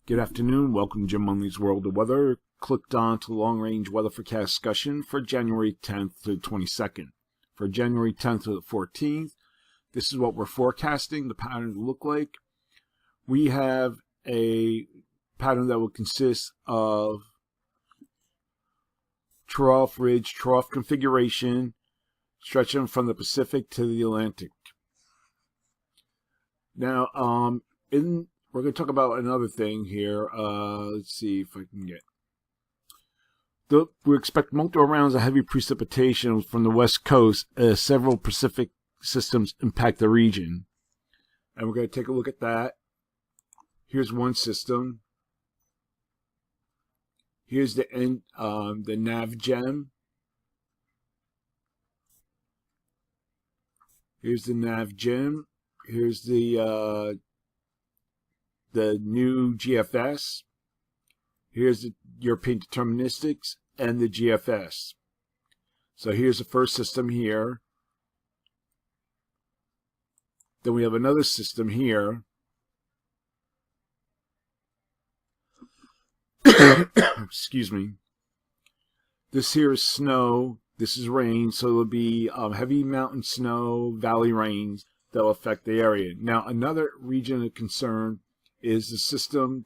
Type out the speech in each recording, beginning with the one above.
Good afternoon. Welcome to Jim Munley's World of Weather. Clicked on to the long-range weather forecast discussion for January 10th to the 22nd. For January 10th to the 14th, this is what we're forecasting the pattern to look like. We have a pattern that will consist of trough ridge, trough configuration, stretching from the Pacific to the Atlantic. Now, we're going to talk about another thing here. Let's see if I can get. We expect multiple rounds of heavy precipitation from the west coast as several Pacific systems impact the region. And we're going to take a look at that. Here's one system. Here's the NavGem. Here's the NavGem. Here's the new GFS. Here's the European Deterministics and the GFS. So here's the first system here. Then we have another system here. Excuse me. This here is snow. This is rain. So there'll be heavy mountain snow, valley rains that will affect the area. Now another region of concern is the system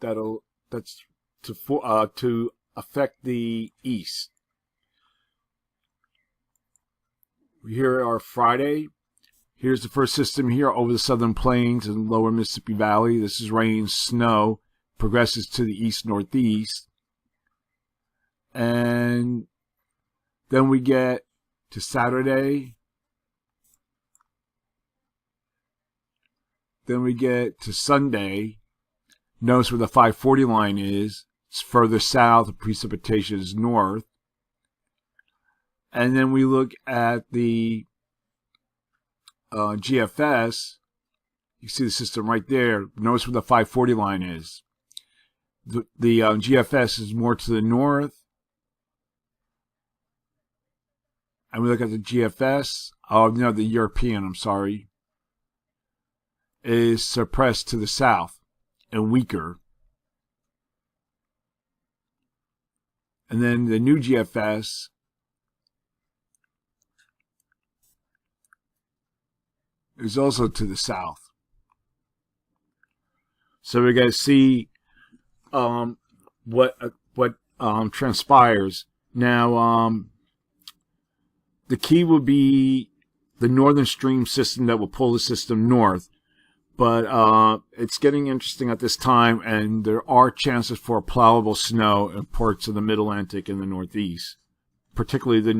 that's to affect the east. Here are Friday. Here's the first system here over the southern plains and lower Mississippi Valley. This is rain, snow, progresses to the east-northeast. And then we get to Saturday. Then we get to Sunday. Notice where the 540 line is. It's further south. The precipitation is north. And then we look at the GFS. You see the system right there. Notice where the 540 line is. The GFS is more to the north. And we look at the GFS. Oh, no, the European, I'm sorry, is suppressed to the south and weaker. And then the new GFS is also to the south. So we're going to see what transpires. Now, the key will be the northern stream system that will pull the system north. But it's getting interesting at this time, and there are chances for plowable snow in parts of the Mid-Atlantic and the Northeast, particularly the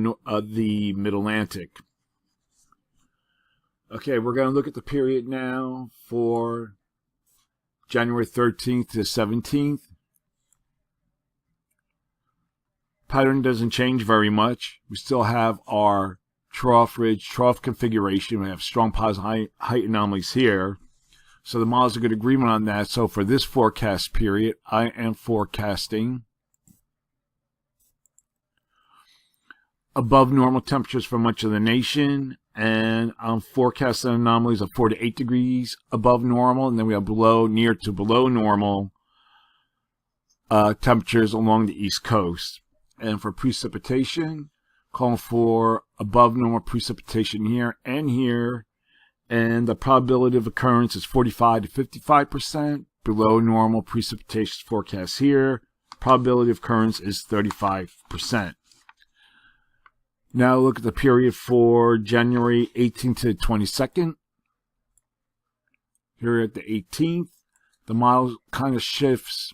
Mid-Atlantic. Okay, we're going to look at the period now for January 13th to 17th. Pattern doesn't change very much. We still have our trough ridge, trough configuration. We have strong positive height anomalies here. So the models are good agreement on that. So for this forecast period, I am forecasting above normal temperatures for much of the nation. And I'm forecasting anomalies of 4 to 8 degrees above normal. And then we have near to below normal temperatures along the East Coast. And for precipitation, calling for above normal precipitation here and here. And the probability of occurrence is 45 to 55%. Below normal precipitation forecast here. Probability of occurrence is 35%. Now look at the period for January 18th to 22nd. Here at the 18th, the model kind of shifts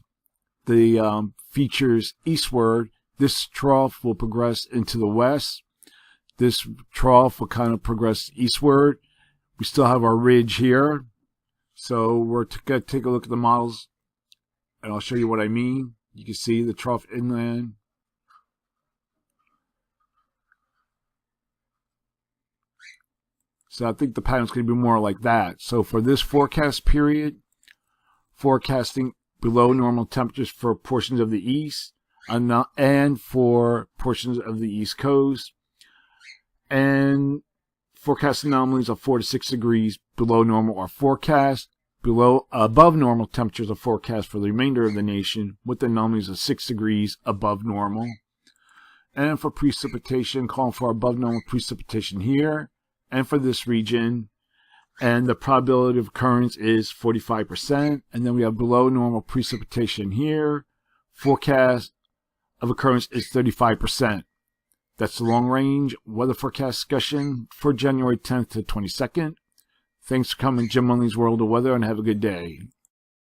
the features eastward. This trough will progress into the west. This trough will kind of progress eastward. We still have our ridge here. So we're going to take a look at the models, and I'll show you what I mean. You can see the trough inland. So I think the pattern's going to be more like that. So for this forecast period, forecasting below normal temperatures for portions of the east and for portions of the East Coast, and forecast anomalies of 4 to 6 degrees below normal are forecast. above normal temperatures are forecast for the remainder of the nation, with anomalies of 6 degrees above normal. And for precipitation, calling for above normal precipitation here and for this region. And the probability of occurrence is 45%. And then we have below normal precipitation here. Forecast of occurrence is 35%. That's the long range weather forecast discussion for January 10th to 22nd. Thanks for coming to Jim Munley's World of Weather, and have a good day.